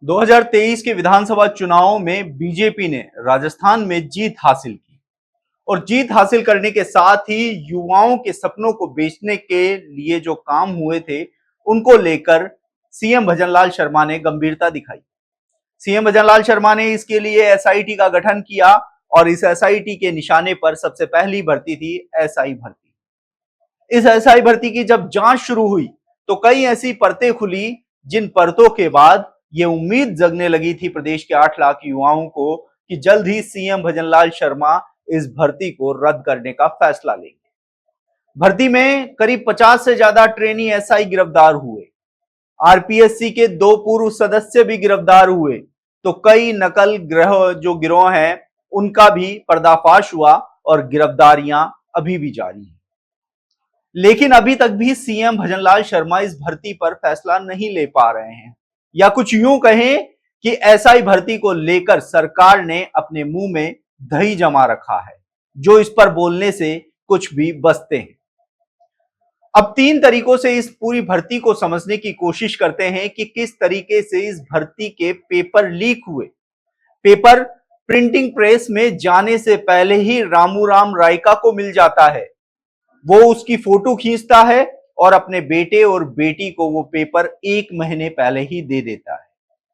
2023 के विधानसभा चुनाव में बीजेपी ने राजस्थान में जीत हासिल की और जीत हासिल करने के साथ ही युवाओं के सपनों को बेचने के लिए जो काम हुए थे उनको लेकर सीएम भजनलाल शर्मा ने गंभीरता दिखाई। सीएम भजनलाल शर्मा ने इसके लिए एसआईटी का गठन किया और इस एसआईटी के निशाने पर सबसे पहली भर्ती थी एसआई भर्ती। इस एसआई भर्ती की जब जांच शुरू हुई तो कई ऐसी परतें खुली जिन परतों के बाद ये उम्मीद जगने लगी थी प्रदेश के 8 लाख युवाओं को कि जल्द ही सीएम भजनलाल शर्मा इस भर्ती को रद्द करने का फैसला लेंगे। भर्ती में करीब 50 से ज्यादा ट्रेनी एसआई गिरफ्तार हुए, आरपीएससी के 2 पूर्व सदस्य भी गिरफ्तार हुए, तो कई नकल गिरोह हैं उनका भी पर्दाफाश हुआ और गिरफ्तारियां अभी भी जारी हैं। लेकिन अभी तक भी सीएम भजनलाल शर्मा इस भर्ती पर फैसला नहीं ले पा रहे हैं, या कुछ यूं कहें कि एसआई भर्ती को लेकर सरकार ने अपने मुंह में दही जमा रखा है, जो इस पर बोलने से कुछ भी बचते हैं। अब 3 तरीकों से इस पूरी भर्ती को समझने की कोशिश करते हैं कि किस तरीके से इस भर्ती के पेपर लीक हुए। पेपर प्रिंटिंग प्रेस में जाने से पहले ही रामूराम रायका को मिल जाता है। वो उसकी फोटो खींचता है और अपने बेटे और बेटी को वो पेपर 1 महीने पहले ही दे देता है,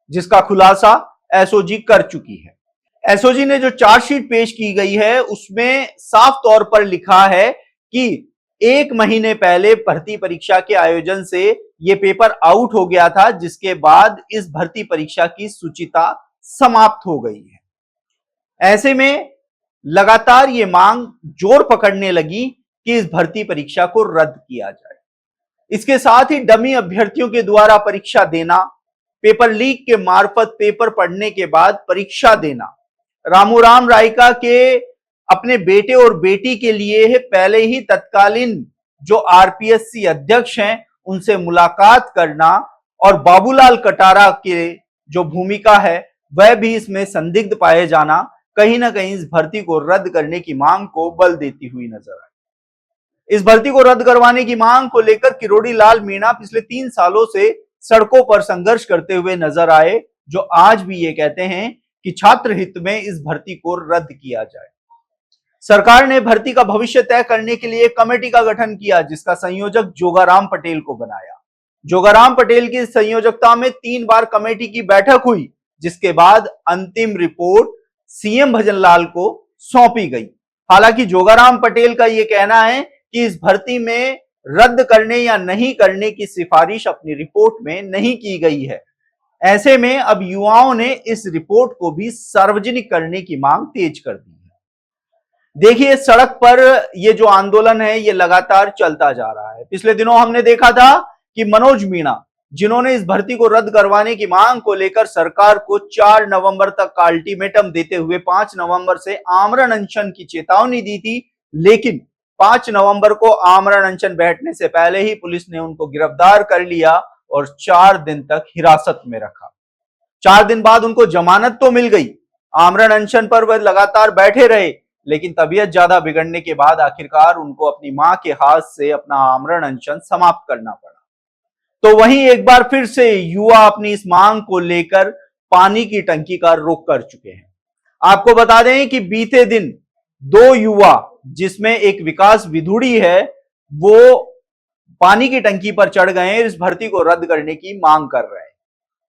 जिसका खुलासा एसओजी कर चुकी है। एसओजी ने जो चार्जशीट पेश की गई है उसमें साफ तौर पर लिखा है कि 1 महीने पहले भर्ती परीक्षा के आयोजन से ये पेपर आउट हो गया था, जिसके बाद इस भर्ती परीक्षा की सूचिता समाप्त हो गई है। ऐसे में लगातार ये मांग जोर पकड़ने लगी कि इस भर्ती परीक्षा को रद्द किया जाए। इसके साथ ही डमी अभ्यर्थियों के द्वारा परीक्षा देना, पेपर लीक के मार्फत पेपर पढ़ने के बाद परीक्षा देना, रामूराम रायका के अपने बेटे और बेटी के लिए पहले ही तत्कालीन जो आरपीएससी अध्यक्ष हैं उनसे मुलाकात करना और बाबूलाल कटारा के जो भूमिका है वह भी इसमें संदिग्ध पाए जाना कहीं ना कहीं इस भर्ती को रद्द करने की मांग को बल देती हुई नजर आई। इस भर्ती को रद्द करवाने की मांग को लेकर किरोड़ी लाल मीणा पिछले 3 सालों से सड़कों पर संघर्ष करते हुए नजर आए, जो आज भी ये कहते हैं कि छात्र हित में इस भर्ती को रद्द किया जाए। सरकार ने भर्ती का भविष्य तय करने के लिए एक कमेटी का गठन किया, जिसका संयोजक जोगाराम पटेल को बनाया। जोगाराम पटेल की संयोजकता में 3 बार कमेटी की बैठक हुई, जिसके बाद अंतिम रिपोर्ट सीएम भजनलाल को सौंपी गई। हालांकि जोगाराम पटेल का यह कहना है कि इस भर्ती में रद्द करने या नहीं करने की सिफारिश अपनी रिपोर्ट में नहीं की गई है। ऐसे में अब युवाओं ने इस रिपोर्ट को भी सार्वजनिक करने की मांग तेज कर दी है। देखिए, सड़क पर यह जो आंदोलन है ये लगातार चलता जा रहा है। पिछले दिनों हमने देखा था कि मनोज मीणा, जिन्होंने इस भर्ती को रद्द करवाने की मांग को लेकर सरकार को 4 नवंबर तक का अल्टीमेटम देते हुए 5 नवंबर से आमरण अनशन की चेतावनी दी थी, लेकिन 5 नवंबर को आमरण अनशन बैठने से पहले ही पुलिस ने उनको गिरफ्तार कर लिया और 4 दिन तक हिरासत में रखा। 4 दिन बाद उनको जमानत तो मिल गई। आमरण अनशन पर वह लगातार बैठे रहे, लेकिन तबीयत ज्यादा बिगड़ने के बाद आखिरकार उनको अपनी मां के हाथ से अपना आमरण अनशन समाप्त करना पड़ा। तो वहीं एक बार फिर से युवा अपनी इस मांग को लेकर पानी की टंकी का रुख कर चुके हैं। आपको बता दें कि बीते दिन 2 युवा, जिसमें एक विकास विधुड़ी है, वो पानी की टंकी पर चढ़ गए हैं, इस भर्ती को रद्द करने की मांग कर रहे हैं।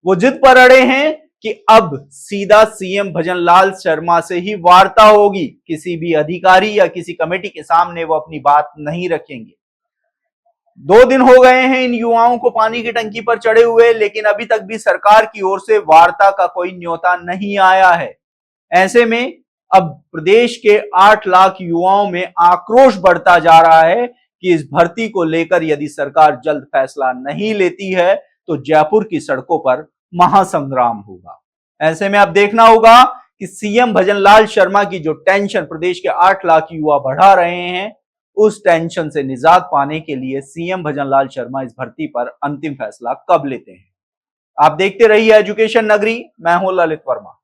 वो जिद पर अड़े हैं कि अब सीधा सीएम भजनलाल शर्मा से ही वार्ता होगी, किसी भी अधिकारी या किसी कमेटी के सामने वो अपनी बात नहीं रखेंगे। 2 दिन हो गए हैं इन युवाओं को पानी की टंकी पर चढ़े हुए, लेकिन अभी तक भी सरकार की ओर से वार्ता का कोई न्योता नहीं आया है। ऐसे में अब प्रदेश के 8 लाख युवाओं में आक्रोश बढ़ता जा रहा है कि इस भर्ती को लेकर यदि सरकार जल्द फैसला नहीं लेती है तो जयपुर की सड़कों पर महासंग्राम होगा। ऐसे में अब देखना होगा कि सीएम भजनलाल शर्मा की जो टेंशन प्रदेश के 8 लाख युवा बढ़ा रहे हैं, उस टेंशन से निजात पाने के लिए सीएम भजनलाल शर्मा इस भर्ती पर अंतिम फैसला कब लेते हैं। आप देखते रहिए एजुकेशन नगरी। मैं हूं ललित वर्मा।